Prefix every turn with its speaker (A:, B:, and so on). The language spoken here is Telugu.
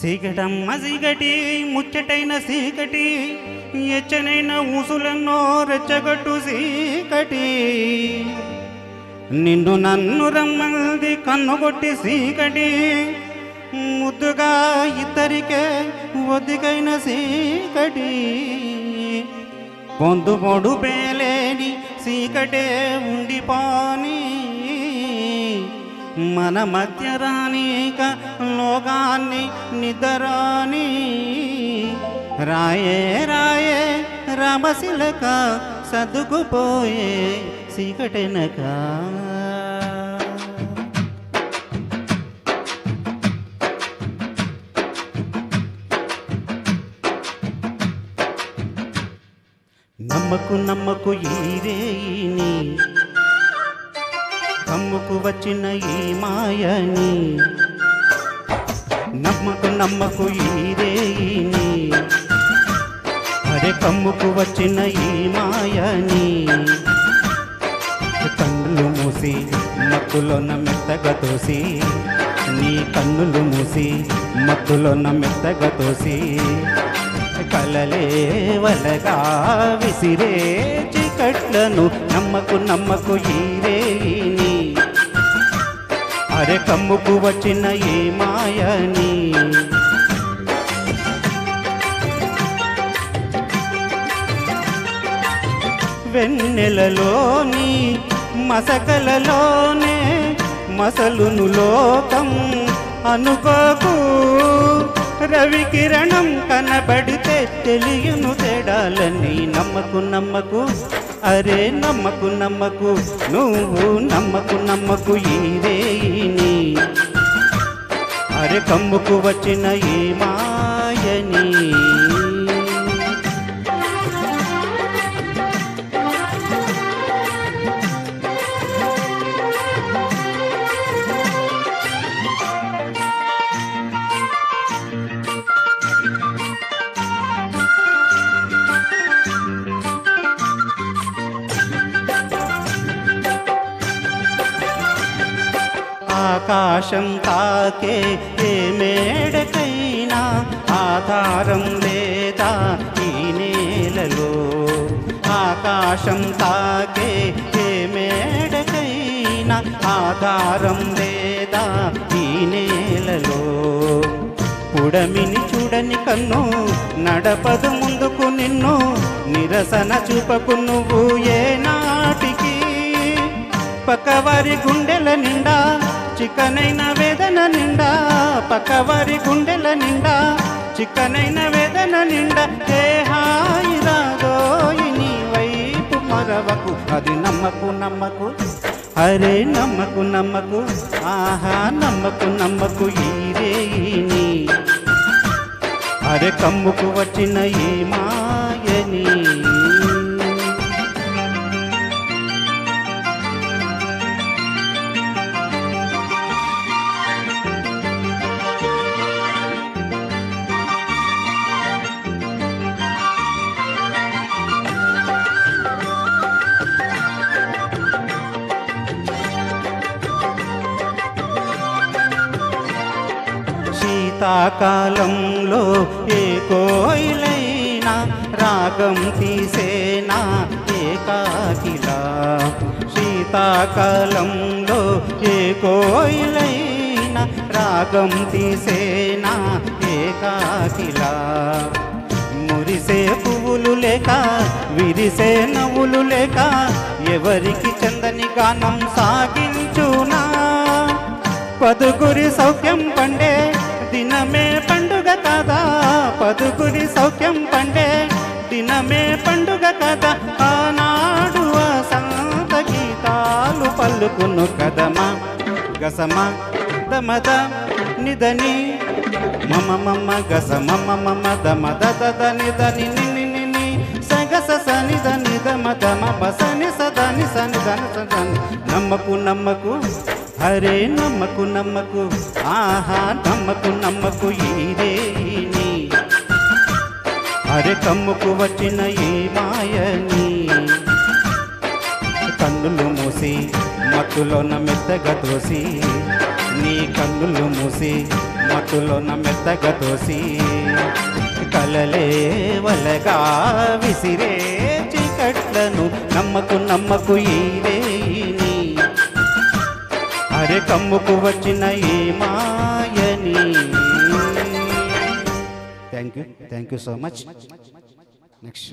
A: సీకటమ్మ సీకటి ముచ్చటైన సీకటి ఎచ్చనైన ఊసులెన్నో రెచ్చగొట్టు సీకటి నిన్ను నన్ను రమ్మంది కన్నుగొట్టి సీకటి ముద్దుగా ఇద్దరికే ఒద్దికైన సీకటి పొందు పొడు పేలేని సీకటే ఉండిపోని మన మధ్య రానిక లోకాన్ని నిద్రాని రాయే రాయే రామశిలక సర్దుకుపోయే సీకటెనక నమ్మకు నమ్మకు ఈరేని కమ్ముకు వచ్చిన ఈ మాయని నమ్మకు నమ్మకు ఈరేని అరే కమ్ముకు వచ్చిన ఈ మాయని కన్నులు మూసి మత్తులోన మెత్తగా తోసి నీ కన్నులు మూసి మత్తులోన మెత్తగా తోసి కలలే వలగా విసిరే చికట్లను నమ్మకు నమ్మకు ఈరేని అరే కమ్ముకు వచ్చిన ఈ మాయని వెన్నెలలోని మసకలలోనే మసలును లోకం అనుకోకు రవికిరణం కనబడితే తెలియను తేడాలని నమ్మకు నమ్మకు అరే నమ్మకు నమ్మకు నువ్వు నమ్మకు నమ్మకు ఈరేని అరే కమ్ముకు వచ్చిన ఈ మాయని ఆకాశం తాకే ఏ మేడకైనా ఆధారం లేదా ఈ నేలలో ఆకాశం తాకే ఏ మేడకైనా ఆధారం లేదా ఈ నేలలో పుడమిని చూడని కన్ను నడపదు ముందుకు నిన్ను నిరసన చూపకు నువ్వు ఏ నాటికి పక్కవారి గుండెల నిండా చిక్కనైన వేదన నిండా పక్కవారి గుండెల నిండా చిక్కనైన వేదన నిండా ఏ హాయి రాదోయి నీ వైపు మరవకు అది నమ్మకు నమ్మకు అరే నమ్మకు నమ్మకు ఆహా నమ్మకు నమ్మకు ఈరేని అరే కమ్ముకు వచ్చిన ఈ మాయని శీతాకాలంలో ఏ కోయిలైనా రాగం తీసేనా ఏకాకిలా శీతాకాలంలో ఏ కోయిలైనా రాగం తీసేనా ఏకాకిలా మురిసే పువ్వులు లేక విరిసే నవ్వులు లేక ఎవరికి చందని గానం సాగించునా పదుగురి సౌఖ్యం పండే దినమే పండుగ కదా పదుగురి సౌఖ్యం పండే దినమే పండుగ కదా ఆనాడు సంత గీతాలు పలుకును కదమా గసమ దమద నిదని మమ మమ గస మమ మమ దమ దద నిదని నిని నిని సగస సని దని దమ దమ బసని సదని సని దని సదని నమ్మకు నమ్మకు అరే నమ్మకు నమ్మకు ఆహా నమ్మకు నమ్మకు ఈరేని అరే కమ్ముకు వచ్చిన ఈ మాయని కన్నులు మూసి మత్తులోన మెత్తగా తోసి నీ కన్నులు మూసి మట్టులోన మెత్తగా తోసి కలలే వలగా విసిరే చీకట్లను నమ్మకు నమ్మకు ఈ రేయిని అరే కమ్ముకు వచ్చిన ఈ మాయని. Thank you so much. Next